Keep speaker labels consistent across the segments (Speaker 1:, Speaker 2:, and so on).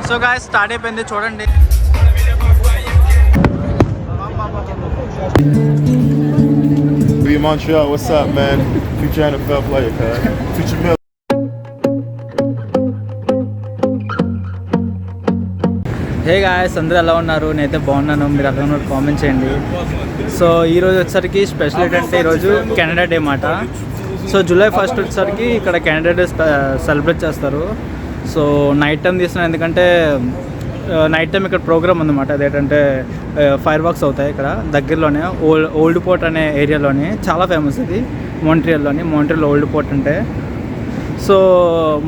Speaker 1: So guys start అయిపోయింది చూడండి.
Speaker 2: Be Montreal, what's up, man? Future NFL player, cuz. Future Mill.
Speaker 1: Hey guys, అందరూ ఎలా ఉన్నారు? నేనైతే బాగున్నాను. మీరు ఎలా ఉన్నారు కామెంట్ చేయండి. సో ఈరోజు వచ్చేసరికి స్పెషల్ ఏంటంటే ఈరోజు కెనడా డే మాట. సో జూలై 1 వచ్చేసరికి ఇక్కడ కెనడా డే సెలబ్రేట్ చేస్తారు. సో నైట్ టైం తీస్తున్నాను, ఎందుకంటే నైట్ టైం ఇక్కడ ప్రోగ్రామ్ ఉందన్నమాట. అదేంటంటే ఫైర్ వర్క్స్ అవుతాయి ఇక్కడ దగ్గరలోనే. ఓల్డ్ పోర్ట్ అనే ఏరియాలోనే చాలా ఫేమస్ ఇది, మాంట్రియల్ ఓల్డ్ పోర్ట్ అంటే. సో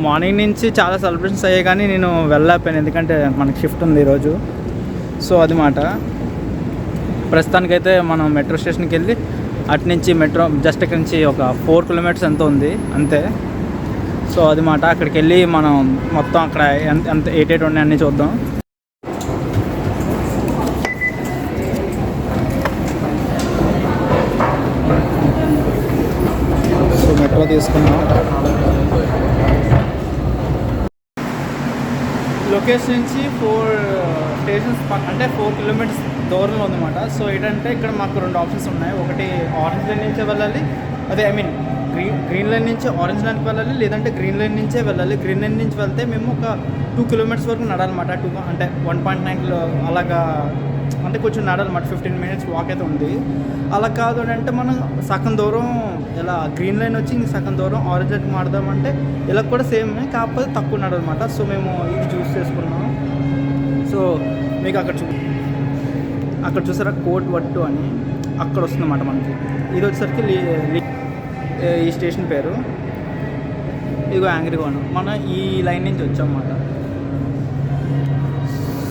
Speaker 1: మార్నింగ్ నుంచి చాలా సెలబ్రేషన్స్ అయ్యాయి, కానీ నేను వెళ్ళలేకపోయాను ఎందుకంటే మనకి షిఫ్ట్ ఉంది ఈరోజు. సో అది మాట. ప్రస్తుతానికైతే మనం మెట్రో స్టేషన్కి వెళ్ళి అటు నుంచి మెట్రో జస్ట్ ఇక్కడ నుంచి ఒక 4 కిలోమీటర్స్ ఎంత ఉంది అంతే. సో అది మాట. అక్కడికి వెళ్ళి మనం మొత్తం అక్కడ ఎంత ఏటేటి ఉన్నాయి అన్నీ చూద్దాం. సో మెట్రో తీసుకున్నాం. లొకేషన్ నుంచి 4 స్టేషన్స్ అంటే 4 కిలోమీటర్స్ దూరంలో ఉందన్నమాట. సో ఏంటంటే ఇక్కడ మాకు 2 ఆప్షన్స్ ఉన్నాయి. ఒకటి ఆరెంజ్ లైన్ నుంచే వెళ్ళాలి, గ్రీన్ లైన్ నుంచి ఆరెంజ్ లైన్కి వెళ్ళాలి, లేదంటే గ్రీన్ లైన్ నుంచే వెళ్ళాలి. గ్రీన్ లైన్ నుంచి వెళ్తే మేము ఒక 2 కిలోమీటర్స్ వరకు నడాలన్నమాట. అంటే 1.9 అలాగా, అంటే కొంచెం నడాలన్నమాట. 15 మినిట్స్ వాక్ అయితే ఉంది. అలా కాదు అని అంటే మనం సగం దూరం ఇలా గ్రీన్ లైన్ వచ్చి ఇంక సగం దూరం ఆరెంజ్ లైన్కి మాడదామంటే ఇలా కూడా సేమ్, కాకపోతే తక్కువ నడాలన్నమాట. సో మేము ఇది చూస్ చేసుకున్నాం. సో మీకు అక్కడ చూసారా కోట్ వట్టు అని అక్కడ వస్తుందన్నమాట మనకి. ఇది వచ్చేసరికి ఈ స్టేషన్ పేరు. ఇదిగో యాంగ్రీగోన్. మనం ఈ లైన్ నుంచి వచ్చామన్నమాట.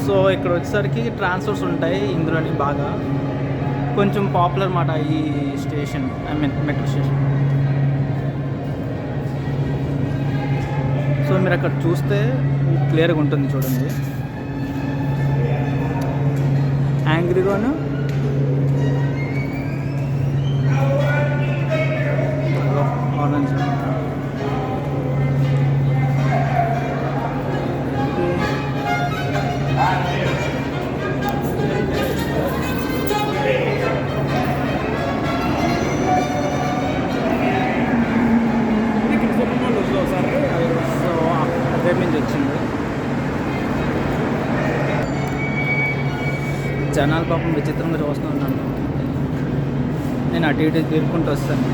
Speaker 1: సో ఇక్కడ వచ్చేసరికి ట్రాన్స్ఫర్స్ ఉంటాయి ఇందులోని. బాగా కొంచెం పాపులర్ మాట ఈ స్టేషన్, మెట్రో స్టేషన్. సో మీరు అక్కడ చూస్తే క్లియర్గా ఉంటుంది చూడండి. యాంగ్రీగోన్, ఆరెంజ్. సో అదే నుంచి వచ్చింది. జనాలు పాపం విచిత్రంగా చూస్తున్నాను. నేను అటు ఇటు తీరుకుంటూ వస్తాను,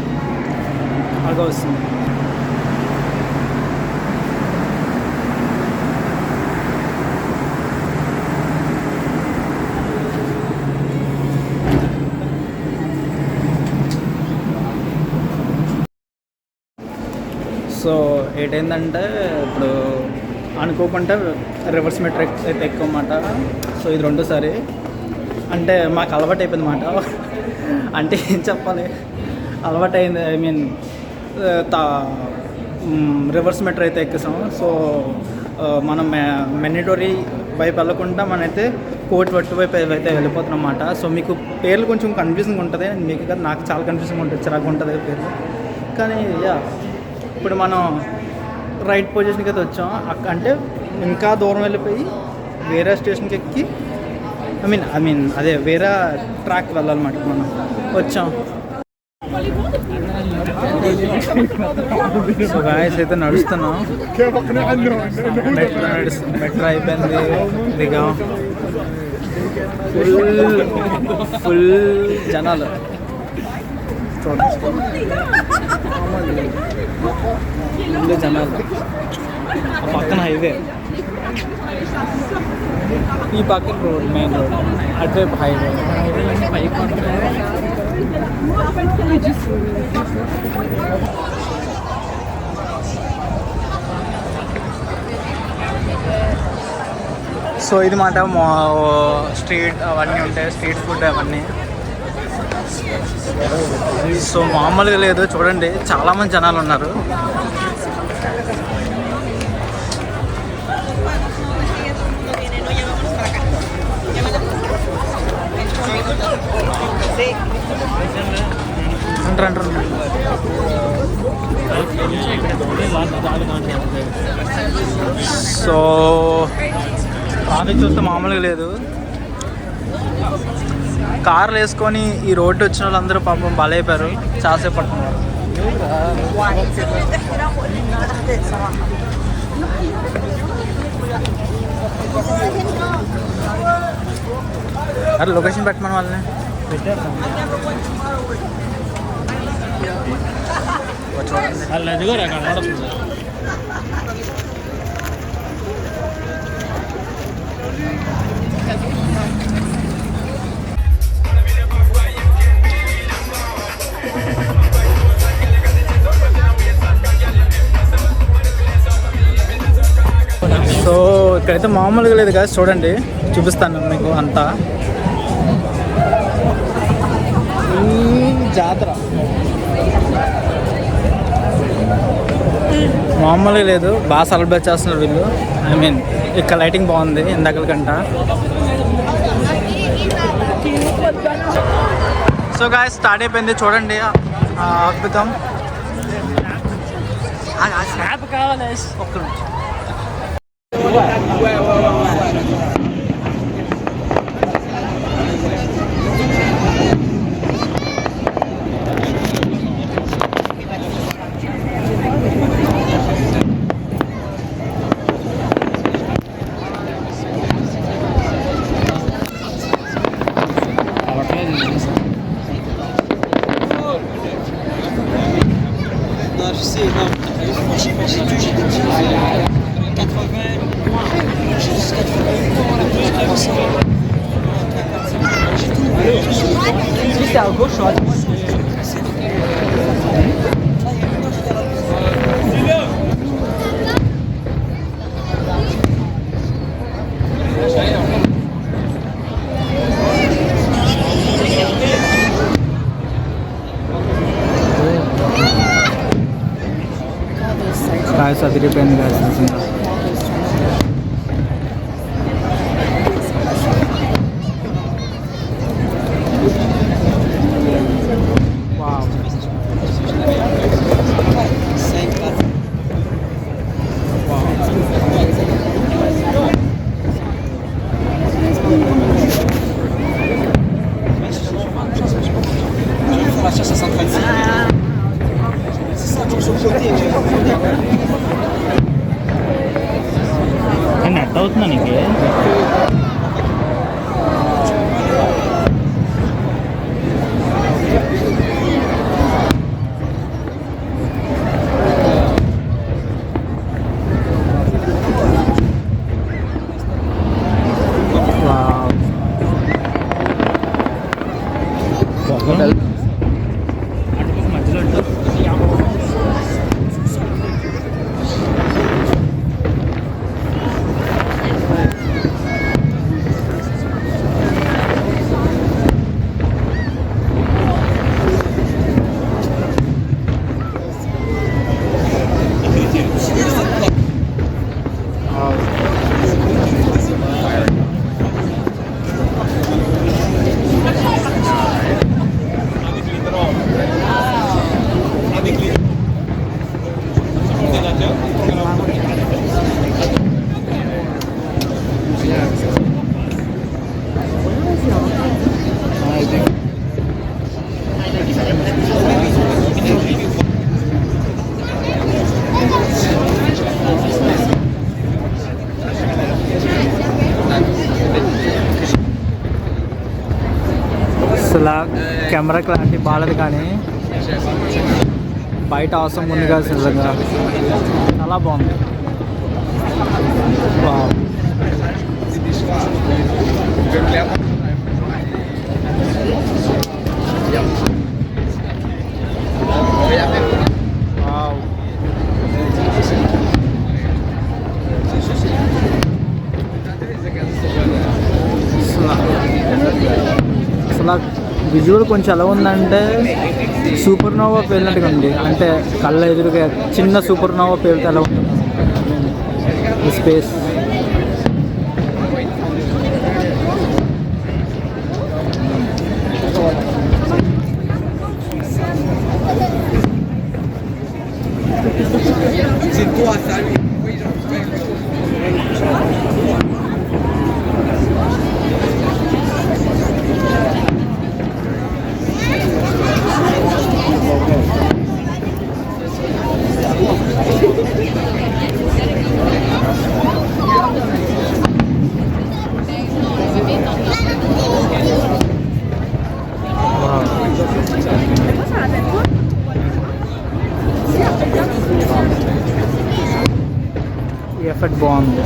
Speaker 1: అలాగా వస్తుంది. సో ఏంటంటే ఇప్పుడు అనుకోకుండా రివర్స్ మెట్రో అయితే ఎక్కువమాట. సో ఇది 2సారి. అంటే మాకు అలవాటు అయిపోయింది అన్నమాట. అంటే ఏం చెప్పాలి, అలవాటు అయింది. రివర్స్ మెట్రో అయితే ఎక్కేసాం. సో మనం మెనిటరీ వైపు వెళ్ళకుండా మనైతే కోట్ వట్టు వైపు అయితే వెళ్ళిపోతున్నాం అన్నమాట. సో మీకు పేర్లు కొంచెం కన్ఫ్యూజింగ్ ఉంటుంది, మీకు కదా నాకు చాలా కన్ఫ్యూజింగ్ ఉంటుంది, చిరాకు ఉంటుంది పేర్లు. కానీ ఇప్పుడు మనం రైట్ పొజిషన్కి అయితే వచ్చాం. అంటే ఇంకా దూరం వెళ్ళిపోయి వేరే స్టేషన్కి ఎక్కి అదే వేరే ట్రాక్ వెళ్ళాలన్నమాట. మనం వచ్చాం. సో గాయస్ అయితే నడుస్తున్నాం. మెట్రో అయిపోయింది, దిగాం. ఫుల్ జనాలు చూడండి, జనాలు. పక్కన హైవే, ఈ పక్కన రోడ్, మెయిన్ రోడ్, అటువైపు హైవే. సో ఇది మాట స్ట్రీట్ అవన్నీ ఉంటాయి, స్ట్రీట్ ఫుడ్ అవన్నీ. సో మామూలుగా లేదు చూడండి, చాలామంది జనాలు ఉన్నారు. సో ట్రాఫిక్ చూస్తే మామూలుగా లేదు. కార్లు వేసుకొని ఈ రోడ్డు వచ్చిన వాళ్ళందరూ పాపం బలైపోయారు. చాలాసేపు పడుతున్నారు. అరే లొకేషన్ పెట్టమని వాళ్ళని పెట్టారు. సో ఇక్కడైతే మామూలుగా లేదు కదా, చూడండి చూపిస్తాను మీకు అంతా. ఈ జాతర మామూలుగా లేదు, బాగా సెలబ్రేట్ చేస్తున్నారు వీళ్ళు. ఐ మీన్ ఇక్కడ లైటింగ్ బాగుంది ఇందాకల కంట. సో గాయ్స్ స్టార్ట్ అయిపోయింది చూడండి. అద్భుతం. కావాలి ఒక్క నిమిషం. కాయ అదిరిపోయింది కాదు. నెట్ అవుతుందా నీకు? అసలు కెమెరా క్లారిటీ బాగాలేదు కానీ బయట అవసరం ఉంది కదా, నిజంగా చాలా బాగుంది. అసలు విజువల్ కొంచెం ఎలా ఉందంటే సూపర్ నోవా పేలినట్టుగా ఉంది. అంటే కళ్ళ ఎదురుగా చిన్న సూపర్ నోవా పేలితే ఎలా ఉంటుంది స్పేస్. బాగుంది.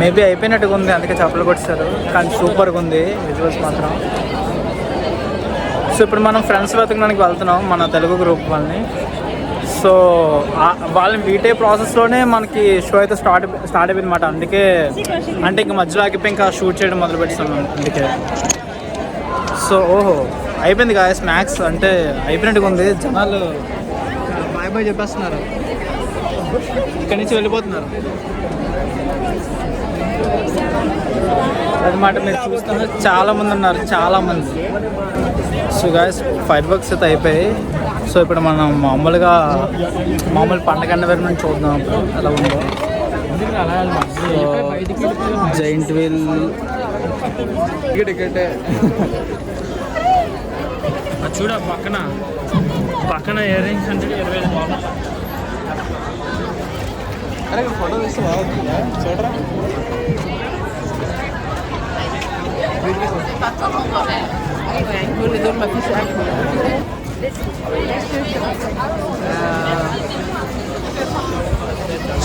Speaker 1: మేబీ అయిపోయినట్టుగా ఉంది, అందుకే చెప్పలు కొట్టారు. కానీ సూపర్గా ఉంది విజువల్స్ మాత్రం. సో ఇప్పుడు మనం ఫ్రెండ్స్ వెతకడానికి వెళ్తున్నాం, మన తెలుగు గ్రూప్ వాళ్ళని. సో వాళ్ళని బీటే ప్రాసెస్లోనే మనకి షో అయితే స్టార్ట్ అయిపోయింది అన్నమాట. అందుకే అంటే ఇంకా మధ్యలో ఆగిపోయి ఇంకా షూట్ చేయడం మొదలు పెడుతున్నాం అందుకే. సో ఓహో అయిపోయింది గాయస్, మ్యాక్స్ అంటే అయిపోయినట్టుగా ఉంది. జనాలు బాయ్ బాయ్ చెప్పేస్తున్నారు, ఇక్కడి నుంచి వెళ్ళిపోతున్నారు అన్నమాట. మీరు చూస్తున్నారు చాలామంది ఉన్నారు, చాలామంది. సో గాయస్ ఫైర్ వర్క్స్ అయితే అయిపోయాయి. సో ఇప్పుడు మనం మామూలు పండగ వేరు నుంచి చూద్దాం అప్పుడు ఎలా ఉందో. జైంట్ వీల్ టికెట్ చూడ పక్కన ఇయర్ రింగ్స్ అంటే 25 అరే ఫోటో తీస్తే బాగుంటుందా చూడరా.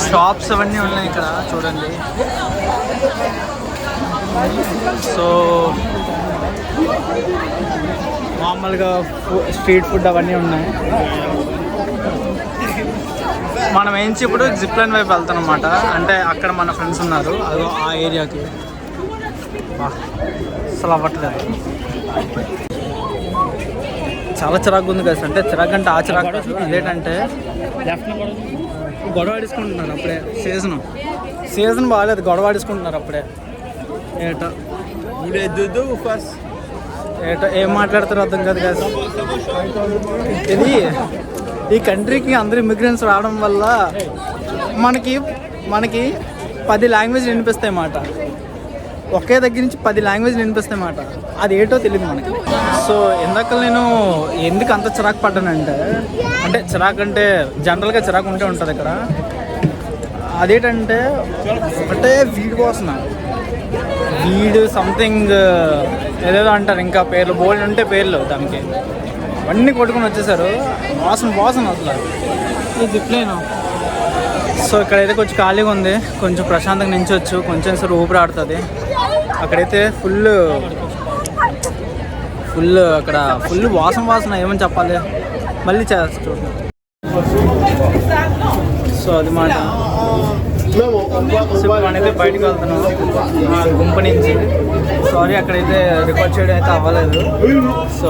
Speaker 1: షాప్స్ అవన్నీ ఉన్నాయి ఇక్కడ చూడండి. సో మామూలుగా స్ట్రీట్ ఫుడ్ అవన్నీ ఉన్నాయి. మనం ఏంచి ఇప్పుడు జిప్ లైన్ వైపు వెళ్తాం అన్నమాట. అంటే అక్కడ మన ఫ్రెండ్స్ ఉన్నారు, అదో ఆ ఏరియాకి. అసలు అవ్వట్లేదు, చాలా చిరాకు ఉంది కదా. అంటే చిరాకు అంటే ఆ చిరాకు ఏంటంటే గొడవ ఆడేసుకుంటున్నారు అప్పుడే. సీజన్ బాగాలేదు, గొడవ ఆడేసుకుంటున్నారు అప్పుడే. ఏటో ఏం మాట్లాడతారో అర్థం కాదు కదా. ఇది ఈ కంట్రీకి అందరూ ఇమిగ్రెంట్స్ రావడం వల్ల మనకి 10 లాంగ్వేజ్లు వినిపిస్తాయి అన్నమాట. ఒకే దగ్గర నుంచి 10 లాంగ్వేజ్లు వినిపిస్తాయి అన్నమాట. అది ఏటో తెలియదు మనకి. సో ఇందాక నేను ఎందుకు అంత చిరాకు పడ్డానంటే, అంటే చిరాకు అంటే జనరల్గా చిరాకు ఉంటే ఉంటుంది ఇక్కడ. అదేంటంటే ఒకటే వీడు సంథింగ్ ఏదేదో అంటారు, ఇంకా పేర్లు బోల్డ్ ఉంటే పేర్లు దానికి అన్నీ కొట్టుకుని వచ్చేసారు. వాసన అసలు ఈ జిప్లైన్. సో ఇక్కడైతే కొంచెం ఖాళీగా ఉంది, కొంచెం ప్రశాంతంగా నించవచ్చు, కొంచెం సార్ ఊపిరి ఆడుతుంది. అక్కడైతే ఫుల్ అక్కడ ఫుల్ వాసన ఏమని చెప్పాలి, మళ్ళీ చేస్తూ. సో అది మాట. సో మనైతే బయటకు వెళ్తున్నాం గుంపు నుంచి. సారీ అక్కడైతే రికార్డ్ చేయడం అయితే అవ్వలేదు. సో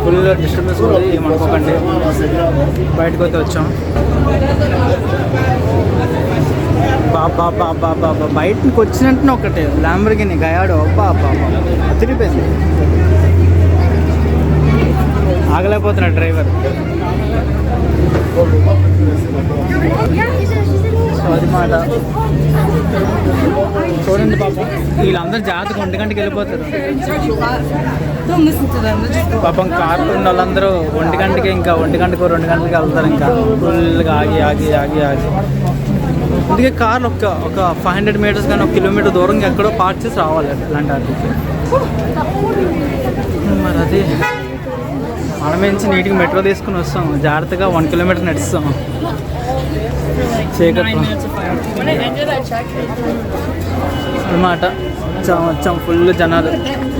Speaker 1: ఫుల్ డిస్టర్బెన్స్ ఉంది, ఏమనుకోకండి. బయటకు అయితే వచ్చాం. బాబా బయటకు వచ్చినట్టు ఒకటే ల్యాంబర్గిని గయాడు తిరిగిపోయింది. ఆగలేకపోతున్నాడు డ్రైవర్. సో అది మాట. చూడండి పాపం వీళ్ళందరూ జాగ్రత్తగా 1 గంటకి వెళ్ళిపోతారు. పాపం కార్లు ఉన్న వాళ్ళందరూ 1 గంటకి, ఇంకా 1 గంటకు 2 గంటలకి వెళ్తారు. ఇంకా ఫుల్గా ఆగి అందుకే కార్లు ఒక 500 మీటర్స్ కానీ 1 కిలోమీటర్ దూరంగా ఎక్కడో పార్క్ చేసి రావాలి ఇలాంటి వాటికి. మరి అది మనమేంచి నీట్గా మెట్రో తీసుకుని వస్తాం, జాగ్రత్తగా 1 కిలోమీటర్ నడుస్తాం చీకట్లో అన్నమాట. వచ్చాం ఫుల్ జనాలు.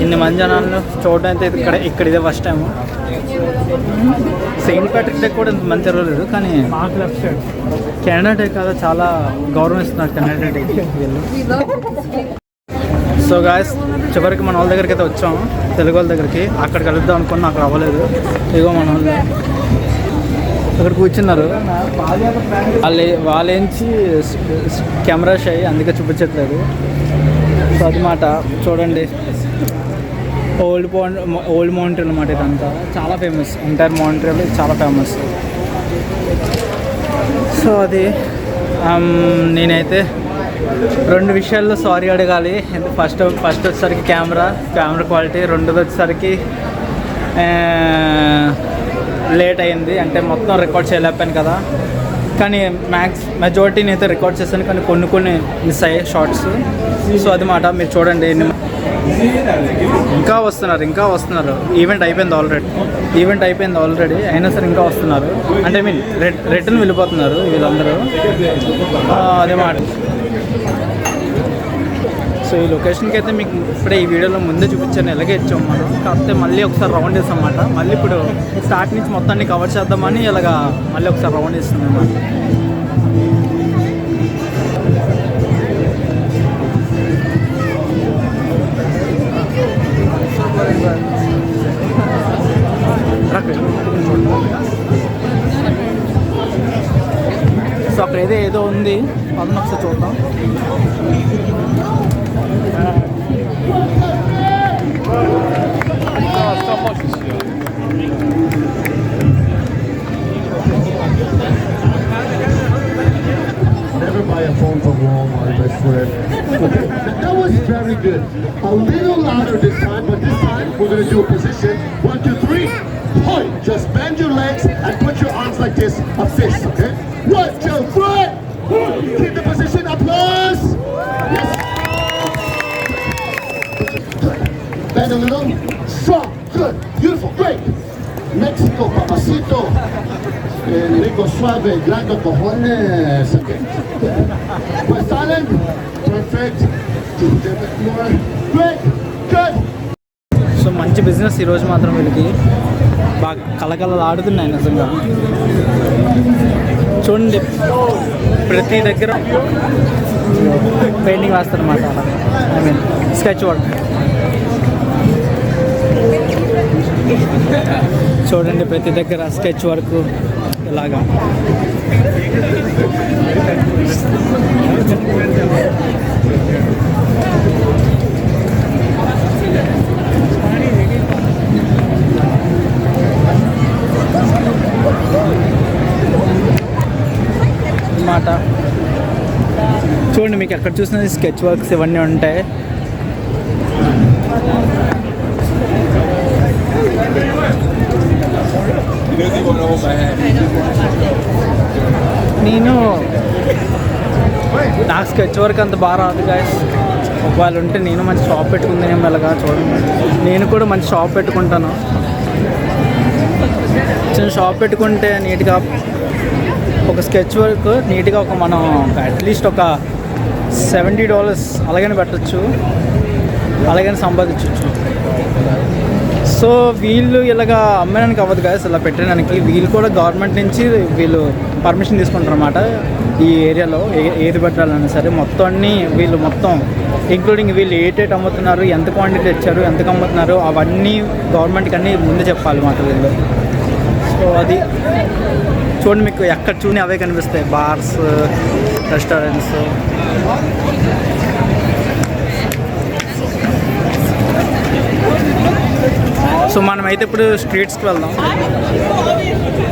Speaker 1: ఇన్ని మంది జనాలు చూడడం అయితే ఇక్కడ ఇదే first time. Saint Patrick day కూడా ఇంత మంచి జరగలేదు, కానీ కెనడా డే కదా చాలా గౌరవం ఇస్తున్నారు కెనడా డేకి వీళ్ళు. సో గాయస్ చివరికి మన వాళ్ళ దగ్గరికి అయితే వచ్చాము, తెలుగు వాళ్ళ దగ్గరికి. అక్కడ కలుద్దాం అనుకున్నా, అక్కడ అవ్వలేదు. ఇగో మన వాళ్ళు అక్కడ కూర్చున్నారు. వాళ్ళేంచి కెమెరా షై, అందుకే చూపించట్లేదు. సో అది మాట. చూడండి ఓల్డ్ మౌంటైన్ అన్నమాట. ఇదంతా చాలా ఫేమస్, ఎంటైర్ మౌంటైన్ చాలా ఫేమస్. సో అది నేనైతే 2 విషయాల్లో సారీ అడగాలి. ఫస్ట్ వచ్చేసరికి కెమెరా క్వాలిటీ, రెండోది వచ్చేసరికి లేట్ అయింది. అంటే మొత్తం రికార్డ్ చేయలేకపోయాను కదా, కానీ మెజారిటీని అయితే రికార్డ్ చేశాను, కానీ కొన్ని మిస్ అయ్యాయి షార్ట్స్. సో అది మాట మీరు చూడండి. ఇంకా వస్తున్నారు. ఈవెంట్ అయిపోయింది ఆల్రెడీ అయినా సరే ఇంకా వస్తున్నారు. అంటే ఐ మీన్ రిటర్న్ వెళ్ళిపోతున్నారు వీళ్ళందరూ. అదే మాట. సో ఈ లొకేషన్కి అయితే మీకు ఇప్పుడే ఈ వీడియోలో ముందే చూపించాను, ఎలాగే ఇచ్చాం మనం. కాకపోతే మళ్ళీ ఒకసారి రౌండ్ వేస్తాం అన్నమాట. మళ్ళీ ఇప్పుడు స్టార్ట్ నుంచి మొత్తాన్ని కవర్ చేద్దామని ఇలాగా మళ్ళీ ఒకసారి రౌండ్ వేస్తుంది అన్నమాట. సో అక్కడ ఏదో ఉంది, అదన ఒకసారి చూద్దాం.
Speaker 3: Never buy a phone from Walmart, I swear. Okay, that was very good. A little louder this time, but this time we're gonna do a position. 1, 2, 3. Point. Just bend your legs and put your arms like this, a fist, okay? 1, 2, 3. Keep the position. Applause. Yes. Bend a little. Strong. Good. Beautiful. Great. Mexico, papacito. Rico suave, grande cojones. Okay. Pues silent. Perfect. More. Great. Good.
Speaker 1: So మంచి business ఈరోజు మాత్రం వీళ్ళకి బాగా కలకలలు ఆడుతున్నాయి నిజంగా. చూడండి, ప్రతి దగ్గర painting వేస్తారన్నమాట. I mean sketch work. చూడండి, ప్రతి దగ్గర స్కెచ్ వర్క్ ఇలాగా. మాట చూడండి, మీకు ఎక్కడ చూసినా స్కెచ్ వర్క్స్ ఇవన్నీ ఉంటాయి. నాకు స్కెచ్ వర్క్ అంత బాగా రాదు గాయస్. ఒకవేళ ఉంటే నేను మంచి షాప్ పెట్టుకుందాం వెళ్ళగా. చూడండి, నేను కూడా మంచి షాప్ పెట్టుకుంటాను. చిన్న షాప్ పెట్టుకుంటే నీట్గా ఒక స్కెచ్ వర్క్ నీట్గా మనం అట్లీస్ట్ ఒక $70 అలాగని పెట్టచ్చు, అలాగని సంపాదించవచ్చు. సో వీళ్ళు ఇలాగా అమ్మడానికి అవ్వదు కదా, ఇలా పెట్టడానికి. వీళ్ళు కూడా గవర్నమెంట్ నుంచి వీళ్ళు పర్మిషన్ తీసుకుంటారు అన్నమాట. ఈ ఏరియాలో ఏది పెట్టాలన్నా సరే మొత్తం అన్నీ వీళ్ళు మొత్తం ఇంక్లూడింగ్ వీళ్ళు ఏటేట్ అమ్ముతున్నారు, ఎంత క్వాంటిటీ తెచ్చారు, ఎంతకు అమ్ముతున్నారు, అవన్నీ గవర్నమెంట్కి అన్నీ ముందు చెప్పాలి మాట వీళ్ళు. సో అది చూడండి, మీకు ఎక్కడ చూని అవే కనిపిస్తాయి, బార్స్, రెస్టారెంట్స్. సో మనమైతే ఇప్పుడు స్ట్రీట్స్కి వెళ్దాం.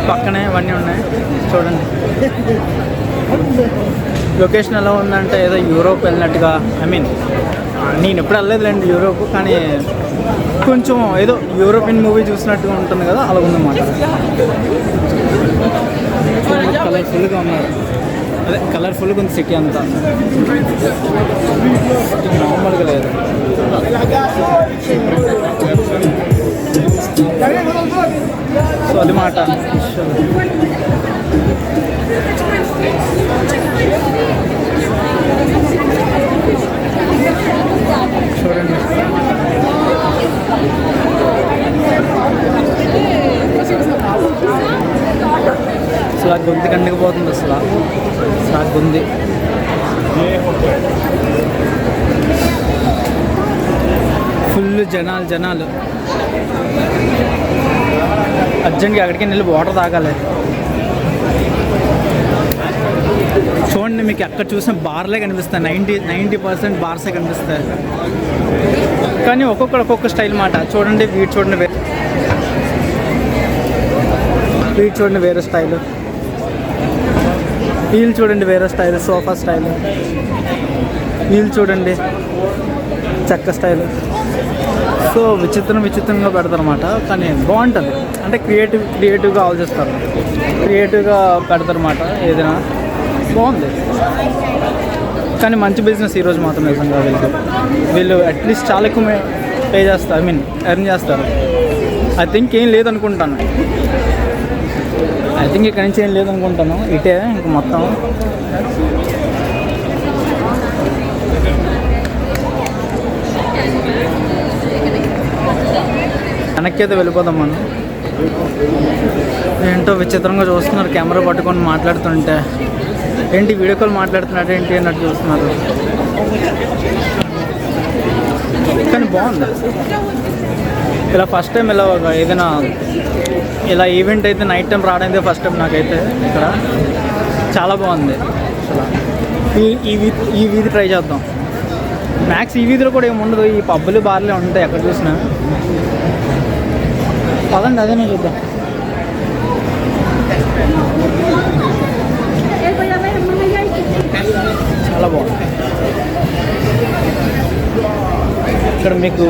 Speaker 1: పక్కనే ఇవన్నీ ఉన్నాయి చూడండి. లొకేషన్ ఎలా ఉందంటే ఏదో యూరోప్ వెళ్ళినట్టుగా. ఐ మీన్ నేను ఎప్పుడు వెళ్ళలేదులేండి యూరోప్, కానీ కొంచెం ఏదో యూరోపియన్ మూవీ చూసినట్టుగా ఉంటుంది కదా, అలా ఉందన్నమాట. కలర్ఫుల్గా ఉన్నారు, అదే కలర్ఫుల్గా ఉంది సిటీ అంతా, నార్మల్గా లేదు. సో అది మాట. చూడండి, అసలు ఆ గొంతు కండిపోతుంది, అసలు ఆ గొంతి. ఫుల్ జనాలు. అర్జెంట్గా ఎక్కడికి వెళ్ళి వాటర్ తాగాలి. చూడండి, మీకు ఎక్కడ చూసిన బార్లే కనిపిస్తాయి. 90% బార్సే కనిపిస్తాయి. కానీ ఒక్కొక్క స్టైల్ మాట. చూడండి, వీటి చూడండి వేరే స్టైల్. వీళ్ళు చూడండి వేరే స్టైల్, సోఫా స్టైల్. వీళ్ళు చూడండి చెక్క స్టైల్. సో విచిత్రంగా పెడతారు అన్నమాట. కానీ బాగుంటుంది, అంటే క్రియేటివ్గా ఆలోచిస్తారు, క్రియేటివ్గా పెడతారు అన్నమాట. ఏదైనా బాగుంది. కానీ మంచి బిజినెస్ ఈరోజు మాత్రం నిజంగా వీళ్ళు అట్లీస్ట్ చాలా ఎక్కువ పే చేస్తారు, ఐ మీన్ ఎర్న్ చేస్తారు. ఐ థింక్ ఏం లేదనుకుంటాను, ఇక్కడి నుంచి ఏం లేదనుకుంటాను. ఇటే ఇంక మొత్తం వెనక్కి అయితే వెళ్ళిపోదాం మనం. ఏంటో విచిత్రంగా చూస్తున్నారు కెమెరా పట్టుకొని మాట్లాడుతుంటే. ఏంటి వీడియో కాల్ మాట్లాడుతున్నాడు ఏంటి అన్నట్టు చూస్తున్నారు. కానీ బాగుంది. ఇలా ఫస్ట్ టైం ఇలా ఏదైనా ఇలా ఈవెంట్ అయితే నైట్ టైం రావడం అయితే ఫస్ట్ టైం నాకైతే. ఇక్కడ చాలా బాగుంది. ఈ వీధి ట్రై చేద్దాం. మ్యాక్స్ ఈ వీధిలో కూడా ఏముండదు, ఈ పబ్బులు బార్లే ఉంటాయి ఎక్కడ చూసినా. పదండి అదేనే చూద్దాం. చాలా బాగుంది. ఇక్కడ మీకు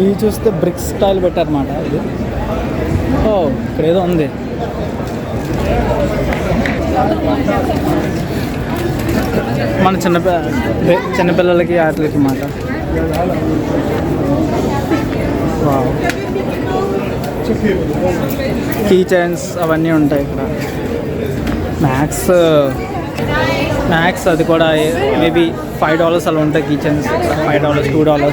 Speaker 1: ఇవి చూస్తే బ్రిక్స్ స్టైల్ పెట్టారన్నమాట. ఇది ఇక్కడ ఏదో ఉంది. మన చిన్నపిల్లలకి వాటికి మాట. కీ చైన్స్ అవన్నీ ఉంటాయి ఇక్కడ. మ్యాక్స్ అది కూడా మేబీ $5 అలా ఉంటాయి. కీ చైన్స్ $5, $2 అలా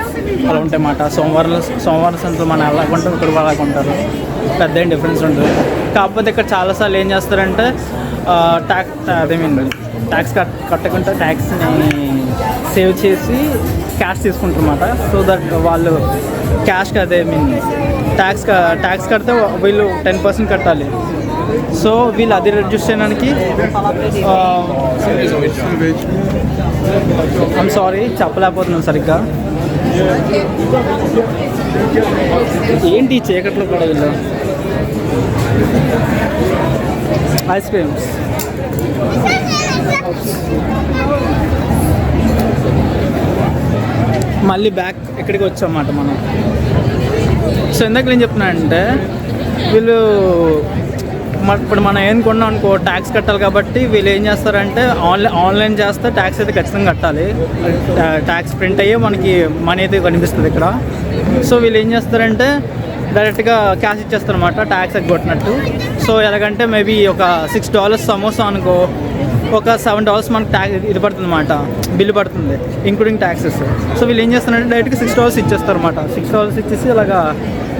Speaker 1: ఉంటాయి అన్నమాట. సోమవారం సంతలో మనం ఎలా కొంటాం, ఇక్కడ అలా కొంటారు. పెద్ద ఏం డిఫరెన్స్ ఉంటుంది. కాకపోతే ఇక్కడ చాలాసార్లు ఏం చేస్తారంటే ట్యాక్స్ కట్టకుండా ట్యాక్స్ని సేవ్ చేసి క్యాష్ తీసుకుంటారు అన్నమాట. సో దట్ వాళ్ళు క్యాష్ ట్యాక్స్ కడితే వీళ్ళు 10% కట్టాలి. సో వీళ్ళు అది రెడ్యూస్ చేయడానికి ఐమ్ సారీ చెప్పలేకపోతున్నాను సరిగ్గా. ఏంటి చీకట్లో కూడా వీళ్ళు ఐస్ క్రీమ్స్. మళ్ళీ బ్యాక్ ఎక్కడికి వచ్చామన్నమాట మనం. సో ఇందాక నేను చెప్తున్నానంటే వీళ్ళు ఇప్పుడు మనం ఏం కొన్నాం అనుకో ట్యాక్స్ కట్టాలి. కాబట్టి వీళ్ళు ఏం చేస్తారంటే ఆన్లైన్ చేస్తే ట్యాక్స్ అయితే ఖచ్చితంగా కట్టాలి. ట్యాక్స్ ప్రింట్ అయ్యే మనకి మనీ అయితే కనిపిస్తుంది ఇక్కడ. సో వీళ్ళు ఏం చేస్తారంటే డైరెక్ట్గా క్యాష్ ఇచ్చేస్తారు అన్నమాట, ట్యాక్స్ ఎగ్గొట్టినట్టు. సో ఎలాగంటే మేబీ ఒక $6 సమోసా అనుకో, ఒక $7 మనకు ట్యాక్స్ ఇది పడుతుంది అన్నమాట, బిల్లు పడుతుంది ఇంక్లూడింగ్ ట్యాక్సెస్. సో వీళ్ళు ఏం చేస్తారంటే డైరెక్ట్గా $6 ఇచ్చేస్తారు అన్నమాట. $6 ఇచ్చేసి అలాగా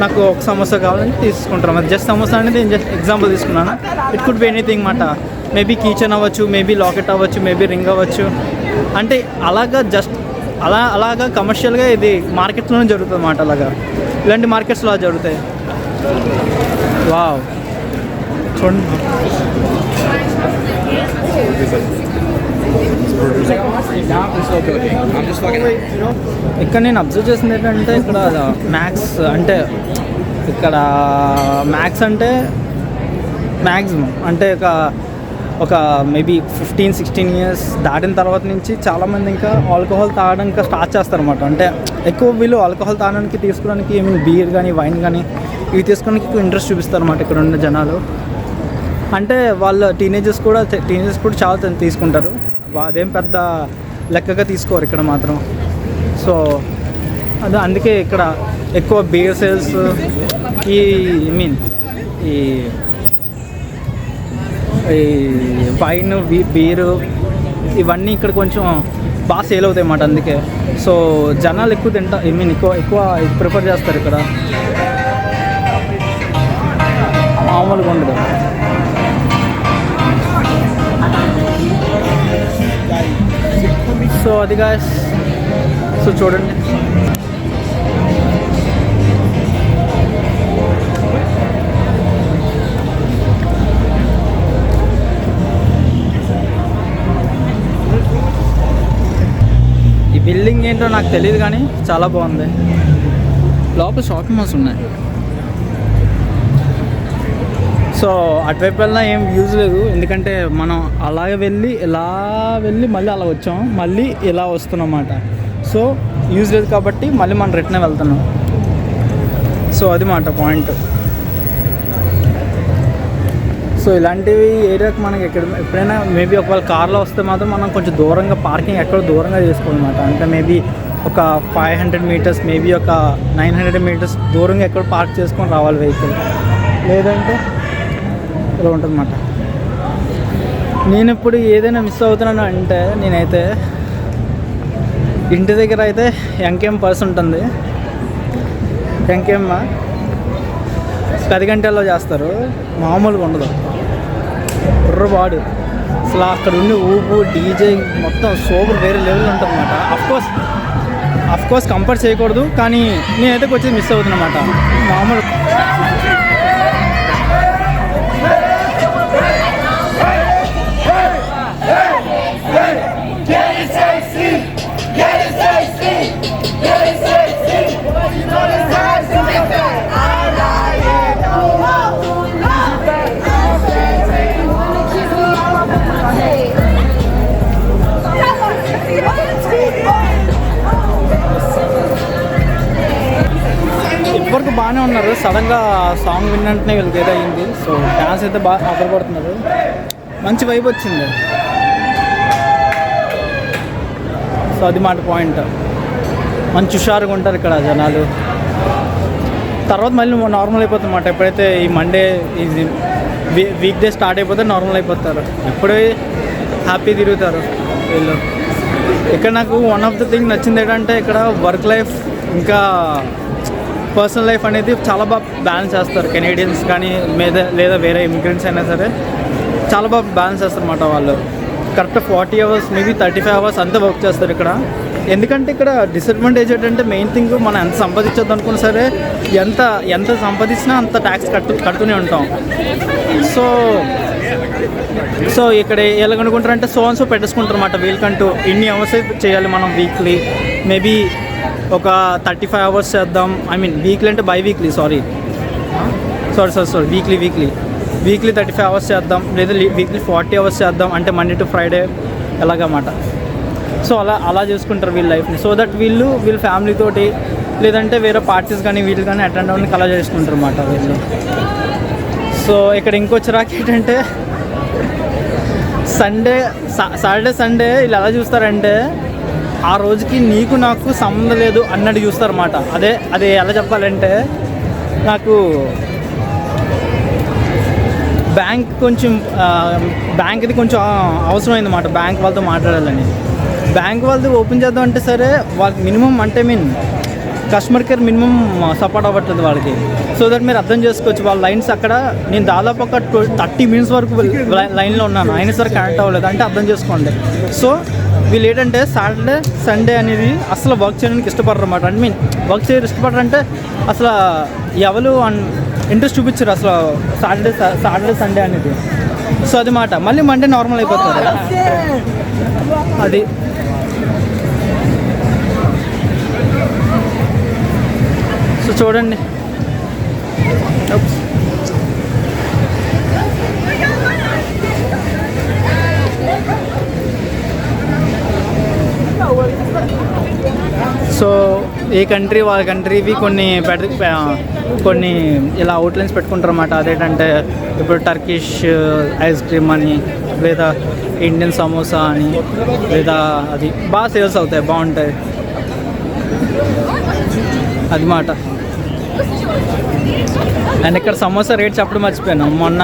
Speaker 1: నాకు ఒక సమోసా కావాలని తీసుకుంటారు. అది జస్ట్ సమోసా అనేది నేను జస్ట్ ఎగ్జాంపుల్ తీసుకున్నాను. ఇట్ కుడ్ బి ఎనీథింగ్ అన్నమాట. మేబీ కీచెన్ అవ్వచ్చు, మేబీ లాకెట్ అవ్వచ్చు, మేబీ రింగ్ అవ్వచ్చు. అంటే అలాగా జస్ట్ అలాగా కమర్షియల్గా ఇది మార్కెట్లోనే జరుగుతుంది అన్నమాట. అలాగా ఇలాంటి మార్కెట్స్లో జరుగుతాయి. వావ్ చూడండి. ఇక్కడ నేను అబ్జర్వ్ చేసింది ఏంటంటే ఇక్కడ మ్యాక్స్ అంటే మ్యాక్సిమం అంటే ఒక మేబీ 15-16 ఇయర్స్ దాటిన తర్వాత నుంచి చాలామంది ఇంకా ఆల్కహాల్ తాగడం ఇంకా స్టార్ట్ చేస్తారన్నమాట. అంటే ఎక్కువ వీళ్ళు ఆల్కహాల్ తాగడానికి తీసుకోవడానికి బీర్ కానీ వైన్ కానీ ఇవి తీసుకోవడానికి ఎక్కువ ఇంట్రెస్ట్ చూపిస్తారు అన్నమాట ఇక్కడ ఉన్న జనాలు. అంటే వాళ్ళ టీనేజర్స్ కూడా చాలా తీసుకుంటారు. అదేం పెద్ద లెక్కగా తీసుకోరు ఇక్కడ మాత్రం. సో అందుకే ఇక్కడ ఎక్కువ బీర్ సేల్స్, ఈ వైన్, బీరు ఇవన్నీ ఇక్కడ కొంచెం బాగా సేల్ అవుతాయి అన్నమాట. అందుకే సో జనాలు ఎక్కువ ఎక్కువ ప్రిఫర్ చేస్తారు ఇక్కడ. మామూలుగా ఉండదు. సో అది గాయ్స్, సో చూడండి. ఈ బిల్డింగ్ ఏంటో నాకు తెలియదు కానీ చాలా బాగుంది. లోపల షాపింగ్ మాల్స్ ఉన్నాయి. సో అటువైపు వెళ్ళినా ఏం యూజ్ లేదు, ఎందుకంటే మనం అలాగే వెళ్ళి ఇలా వెళ్ళి మళ్ళీ అలా వచ్చాం, మళ్ళీ ఇలా వస్తున్నాం అన్నమాట. సో యూజ్ లేదు కాబట్టి మళ్ళీ మనం రిటర్న్ వెళ్తున్నాం. సో అది మాట పాయింట్. సో ఇలాంటివి ఏరియాకి మనకి ఎప్పుడైనా మేబీ ఒకవేళ కార్లో వస్తే మాత్రం మనం కొంచెం దూరంగా పార్కింగ్ ఎక్కడో దూరంగా చేసుకోవాలన్నమాట. అంటే మేబీ ఒక 500 మీటర్స్, మేబీ ఒక 900 మీటర్స్ దూరంగా ఎక్కడ పార్క్ చేసుకొని రావాలి వెహికల్, లేదంటే ఇలా ఉంటుందన్నమాట. నేను ఇప్పుడు ఏదైనా మిస్ అవుతున్నాను అంటే నేనైతే ఇంటి దగ్గర అయితే ఎంకేఎం పర్స్ ఉంటుంది, ఎంకేఎం 10 గంటల్లో చేస్తారు, మామూలుగా ఉండదు, బుర్రబాడు అసలు. అక్కడ ఉండి ఊపు డీజే మొత్తం సూపర్ వేరే లెవెల్ ఉంటుంది అన్నమాట. అఫ్కోర్స్ కంపేర్ చేయకూడదు, కానీ నేనైతే కొంచెం మిస్ అవుతున్నా అన్నమాట. మామూలు ఇప్పటివరకు బాగానే ఉన్నారు. సడన్గా సాంగ్ విన్నట్టునే వీళ్ళకి ఏదో అయింది. సో డ్యాన్స్ అయితే బాగా ఆపడుతున్నారు, మంచి వైబ్ వచ్చింది. సో అది మాట పాయింట్. మంచి హుషారుగా ఉంటారు ఇక్కడ జనాలు. తర్వాత మళ్ళీ నార్మల్ అయిపోతుంది అన్నమాట. ఎప్పుడైతే ఈ మండే ఈ వీక్ డే స్టార్ట్ అయిపోతే నార్మల్ అయిపోతారు, ఎప్పుడే హ్యాపీ తిరుగుతారు వీళ్ళు. ఇక్కడ నాకు వన్ ఆఫ్ ద థింగ్ నచ్చింది ఏంటంటే ఇక్కడ వర్క్ లైఫ్ ఇంకా పర్సనల్ లైఫ్ అనేది చాలా బాగా బ్యాలెన్స్ చేస్తారు. కెనేడియన్స్ కానీ లేదా వేరే ఇమిగ్రెంట్స్ అయినా సరే చాలా బాగా బ్యాలెన్స్ చేస్తారు అన్నమాట. వాళ్ళు కరెక్ట్ 40 అవర్స్ మేబీ 35 అవర్స్ అంతా వర్క్ చేస్తారు ఇక్కడ. ఎందుకంటే ఇక్కడ డిసడ్వాంటేజ్ ఏంటంటే మెయిన్ థింగ్, మనం ఎంత సంపాదించొద్దు అనుకున్నా సరే ఎంత సంపాదించినా అంత ట్యాక్స్ కడుతూనే ఉంటాం. సో ఇక్కడ ఎలాగనుకుంటారంటే సో పెట్టేసుకుంటారు అన్నమాట. వీళ్ళకంటూ ఇన్ని అవర్స్ చేయాలి మనం వీక్లీ, మేబీ ఒక 35 అవర్స్ చేద్దాం. ఐ మీన్ వీక్లీ అంటే by weekly, sorry weekly 35 hours చేద్దాం, లేదా వీక్లీ 40 అవర్స్ చేద్దాం, అంటే మండే టు ఫ్రైడే ఎలాగన్నమాట. సో అలా చేసుకుంటారు వీళ్ళ లైఫ్ని. సో దట్ వీళ్ళ ఫ్యామిలీతోటి లేదంటే వేరే పార్టీస్ కానీ వీళ్ళు కానీ అటెండ్ అవ్వడానికి అలా చేసుకుంటారు అన్నమాట వీళ్ళు. సో ఇక్కడ ఇంకొచ్చి రాక ఏంటంటే సాటర్డే సండే వీళ్ళు ఎలా చూస్తారంటే ఆ రోజుకి నీకు నాకు సంబంధం లేదు అన్నట్టు చూస్తారన్నమాట. అదే ఎలా చెప్పాలంటే, నాకు బ్యాంక్ది కొంచెం అవసరమైందన్నమాట. బ్యాంక్ వాళ్ళతో మాట్లాడాలని. బ్యాంక్ వాళ్ళది ఓపెన్ చేద్దాం అంటే సరే వాళ్ళకి మినిమం అంటే కస్టమర్ కేర్ మినిమం సపోర్ట్ అవ్వట్లేదు వాళ్ళకి. సో దట్ మీరు అర్థం చేసుకోవచ్చు వాళ్ళ లైన్స్ అక్కడ. నేను దాదాపు ఒక 30 మినిట్స్ వరకు లైన్లో ఉన్నాను, అయినా సరే కనెక్ట్ అవ్వలేదు అంటే అర్థం చేసుకోండి. సో వీళ్ళు ఏంటంటే సాటర్డే సండే అనేది అసలు వర్క్ చేయడానికి ఇష్టపడరు అన్నమాట. ఐ మీన్ వర్క్ చేయడం ఇష్టపడరు అంటే అసలు ఎవరు ఇంట్రెస్ట్ చూపించారు అసలు సాటర్డే సండే అనేది. సో అది మాట. మళ్ళీ మండే నార్మల్ అయిపోతారు. అది సో చూడండి. సో ఏ కంట్రీ వాళ్ళ కంట్రీవి కొన్ని ఇలా అవుట్లైన్స్ పెట్టుకుంటారు అన్నమాట. అదేంటంటే ఇప్పుడు టర్కిష్ ఐస్ క్రీమ్ అని, లేదా ఇండియన్ సమోసా అని, లేదా అది బాగా సేల్స్ అవుతాయి, బాగుంటాయి అది మాట. అండ్ ఇక్కడ సమోసా రేట్ చెప్పడం మర్చిపోయాను. మొన్న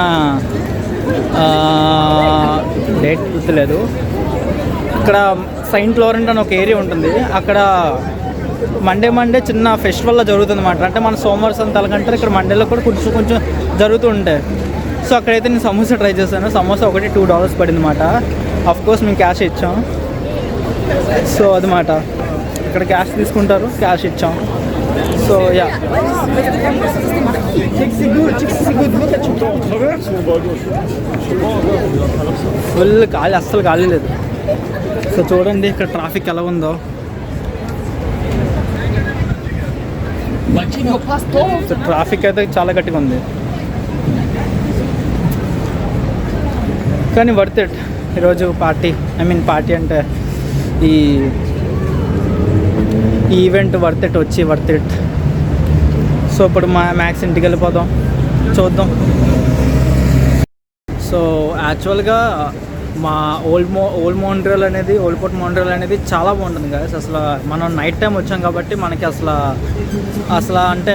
Speaker 1: డేట్ గుర్తులేదు. ఇక్కడ సెయింట్ లారెంట్ అని ఒక ఏరియా ఉంటుంది. అక్కడ మండే చిన్న ఫెస్టివల్లో జరుగుతుంది అన్నమాట. అంటే మన సోమవారం సంతాలకంటారు, ఇక్కడ మండేలో కూడా కొంచెం జరుగుతూ ఉంటాయి. సో అక్కడైతే నేను సమోసా ట్రై చేశాను. సమోసా ఒకటి $2 పడింది అన్నమాట. అఫ్కోర్స్ మేము క్యాష్ ఇచ్చాం. సో అది మాట. ఇక్కడ క్యాష్ తీసుకుంటారు, క్యాష్ ఇచ్చాం. సో యా, ఫుల్ గాలి, అస్సలు గాలి లేదు. సో చూడండి ఇక్కడ ట్రాఫిక్ ఎలా ఉందో. సో ట్రాఫిక్ అయితే చాలా గట్టిగా ఉంది. కానీ వర్త్ ఇట్. ఈరోజు పార్టీ, పార్టీ అంటే ఈ event worth it, worth it. So ఇప్పుడు మ్యాక్స్ ఇంటికి వెళ్ళిపోదాం, చూద్దాం. సో యాక్చువల్గా మా ఓల్డ్ మాంట్రియల్ అనేది, ఓల్డ్ పోర్ట్ మాంట్రియల్ అనేది చాలా బాగుంటుంది కదా. అసలు మనం నైట్ టైం వచ్చాం కాబట్టి మనకి అసలు అంటే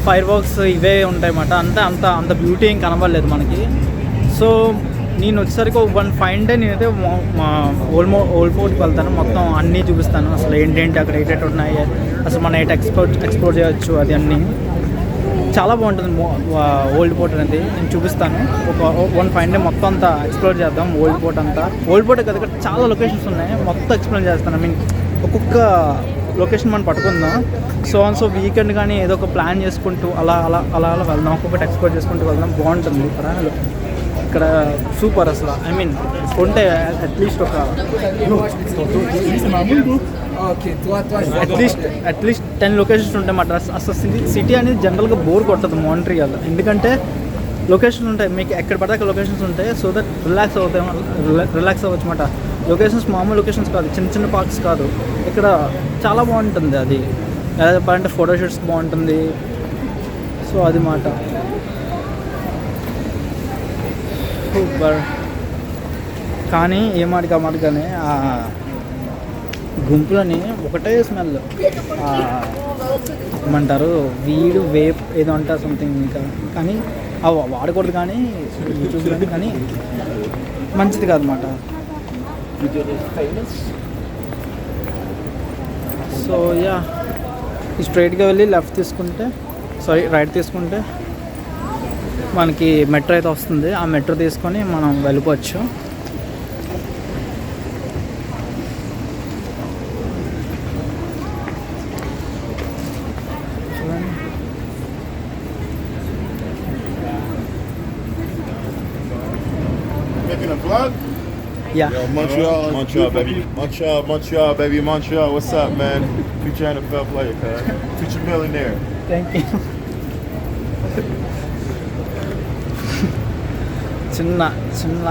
Speaker 1: ఫైర్ వర్క్స్ ఇవే ఉంటాయి అన్నమాట. అంత బ్యూటీ ఏం కనబడలేదు మనకి. సో నేను వచ్చేసరికి 1 డే నేనైతే మా ఓల్డ్ పోర్ట్కి వెళ్తాను, మొత్తం అన్నీ చూపిస్తాను. అసలు ఏంటంటే అక్కడ ఏంటంటే ఉన్నాయి, అసలు మనం ఎక్స్ప్లోర్ చేయొచ్చు, అది అన్నీ చాలా బాగుంటుంది. ఓల్డ్ పోర్ట్ అనేది నేను చూపిస్తాను. ఒక 1 డే మొత్తం అంతా ఎక్స్ప్లోర్ చేద్దాం. ఓల్డ్ పోర్ట్ అంతా, ఓల్డ్ పోర్ట్ కదా, చాలా లొకేషన్స్ ఉన్నాయి, మొత్తం ఎక్స్ప్లోర్ చేస్తాను. ఒక్కొక్క లొకేషన్ మనం పట్టుకుందాం. సో వీకెండ్ కానీ ఏదో ఒక ప్లాన్ చేసుకుంటూ అలా వెళ్దాం, ఒక్కొక్కటి ఎక్స్ప్లోర్ చేసుకుంటూ వెళ్దాం. బాగుంటుంది ఇక్కడ సూపర్ అసలు. ఉంటే అట్లీస్ట్ అట్లీస్ట్ 10 లొకేషన్స్ ఉంటాయి మాట. అసలు సిటీ అనేది జనరల్గా బోర్ కొట్టదు మాంట్రియల్, ఎందుకంటే లొకేషన్స్ ఉంటాయి మీకు ఎక్కడ పడితే అక్కడ లొకేషన్స్ ఉంటాయి. సో దట్ రిలాక్స్ అవ్వచ్చు అన్నమాట. లొకేషన్స్ మామూలు లొకేషన్స్ కాదు, చిన్న పార్క్స్ కాదు. ఇక్కడ చాలా బాగుంటుంది. అది ఎలా చెప్పాలంటే ఫోటోషూట్స్ బాగుంటుంది. సో అది మాట సూపర్. కానీ ఏమాటికానే ఆ గుంపులని ఒకటే స్మెల్, ఏమంటారు వీడు వేప్ ఏదో అంటారు సంథింగ్. ఇంకా కానీ అవి వాడకూడదు, కానీ చూసి కానీ మంచిది కాదన్నమాట. సో యా, స్ట్రైట్గా వెళ్ళి రైట్ తీసుకుంటే మనకి మెట్రో అయితే వస్తుంది. ఆ మెట్రో తీసుకొని మనం వెళ్ళిపోవచ్చు.
Speaker 2: Making a vlog?
Speaker 1: Yeah.
Speaker 2: Yo, Montreal, baby. Montreal. What's up, man? Future NFL player, cuz. Future millionaire.
Speaker 1: Thank you. చిన్న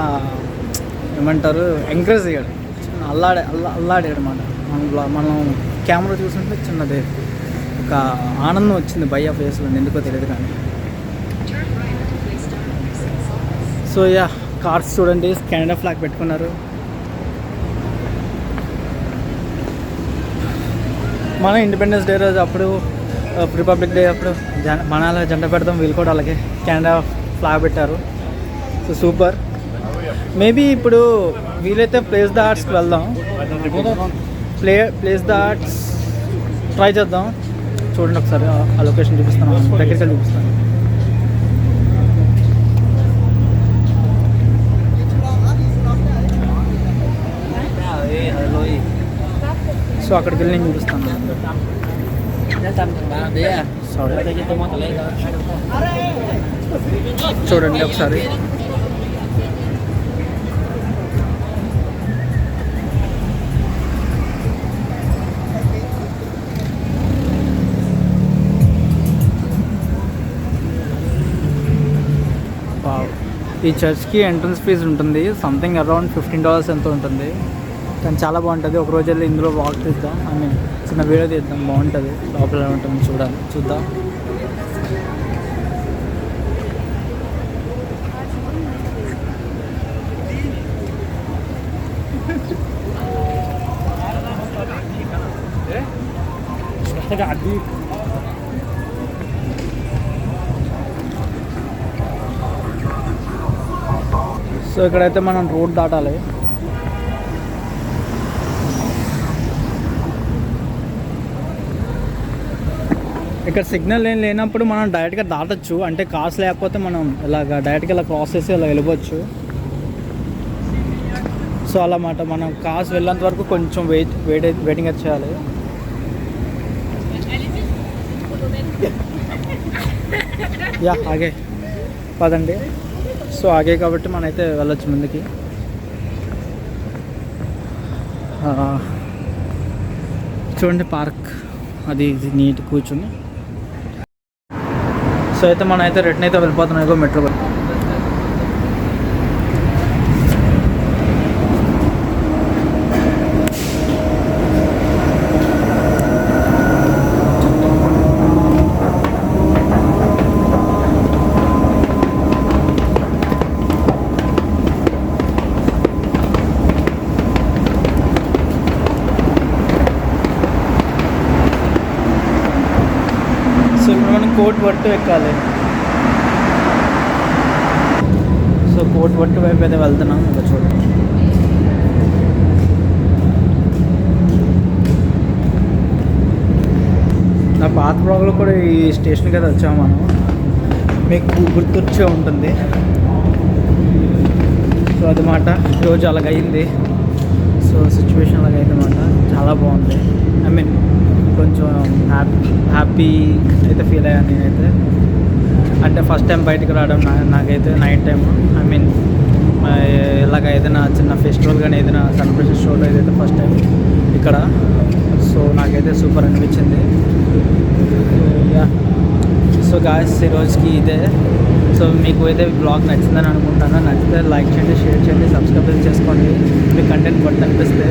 Speaker 1: ఏమంటారు ఎంకరేజ్ అయ్యాడు, చిన్న అల్లాడాడు అన్నమాట. మనం కెమెరా చూస్తుంటే చిన్నది ఒక ఆనందం వచ్చింది భయ్య ఫేస్లో, ఎందుకో తెలియదు కానీ. సో యా, కార్స్ చూడండి, కెనడా ఫ్లాగ్ పెట్టుకున్నారు. మనం ఇండిపెండెన్స్ డే రోజు అప్పుడు, రిపబ్లిక్ డే అప్పుడు మన అలా జెండా పెడతాం, వీళ్ళు కూడా అలాగే కెనడా ఫ్లాగ్ పెట్టారు. So super. మేబీ ఇప్పుడు వీలైతే ప్లేస్ ద ఆర్ట్స్కి వెళ్దాం. ప్లేస్ ద ఆర్ట్స్ ట్రై చేద్దాం. చూడండి ఒకసారి ఆ లొకేషన్ చూపిస్తాను, దగ్గరికి వెళ్ళి చూపిస్తాను. సో అక్కడికి వెళ్ళి నేను చూపిస్తాను. చూడండి ఒకసారి. ఈ చర్చ్కి ఎంట్రన్స్ ఫీజు ఉంటుంది, సంథింగ్ అరౌండ్ $15 ఎంతో ఉంటుంది. కానీ చాలా బాగుంటుంది. ఒక రోజు వెళ్ళి ఇందులో వాక్ తీద్దాం, చిన్న వీడియో తీద్దాం, బాగుంటుంది. లోపల ఉంటుంది, చూద్దాం. సో ఇక్కడైతే మనం రోడ్ దాటాలి. ఇక్కడ సిగ్నల్ ఏం లేనప్పుడు మనం డైరెక్ట్గా దాటచ్చు, అంటే కార్స్ లేకపోతే మనం ఇలాగ డైరెక్ట్గా ఇలా క్రాస్ చేసి ఇలా వెళ్ళిపోవచ్చు. సో అలా మాట, మనం కార్స్ వెళ్ళేంత వరకు కొంచెం వెయిటింగ్ అయితే చేయాలి. యా ఆగే పదండి. సో ఆగే కాబట్టి మనమైతే వెళ్ళొచ్చు ముందుకి. చూడండి పార్క్, అది నీట్ కూర్చుని. సో అయితే మనం అయితే రిటర్న్ అయితే వెళ్ళిపోతున్నాం. మెట్రో కోట్ వట్టు ఎక్కాలి. సో కోట్ వట్టు వైపు అయితే వెళ్తున్నాం. ఇంకా చూడండి. నా పాత బ్లాగ్లో కూడా ఈ స్టేషన్కి అయితే వచ్చాము మనం. మీకు గుర్తొచ్చే ఉంటుంది. సో అదన్నమాట ఈరోజు అలాగైంది. So situation అలాగైందన్నమాట. చాలా బాగుంది. ఐ మీన్ కొంచెం హ్యాపీ అయితే ఫీల్ అయ్యాను నేనైతే. అంటే ఫస్ట్ టైం బయటకు రావడం నాకైతే నైట్ టైం. ఐ మీన్ ఇలాగ ఏదైనా చిన్న ఫెస్టివల్ కానీ ఏదైనా సెలబ్రేషన్ షోలో ఏదైతే ఫస్ట్ టైం ఇక్కడ. సో నాకైతే సూపర్ అనిపించింది. సో గాయస్ ఈరోజుకి ఇదే. సో మీకు అయితే బ్లాగ్ నచ్చిందని అనుకుంటాను. నచ్చితే లైక్ చేయండి, షేర్ చేయండి, సబ్స్క్రైబ్ చేసుకోండి మీ కంటెంట్ బట్టి అనిపిస్తే.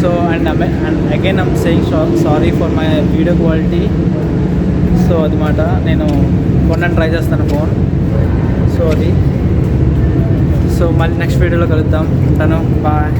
Speaker 1: So and again I'm saying sorry for my video quality. So అది మాట నేను కొనడానికి ట్రై చేస్తాను ఫోన్. సో అది. సో మళ్ళీ నెక్స్ట్ వీడియోలో కలుద్దాం. ఉంటాను. బాయ్.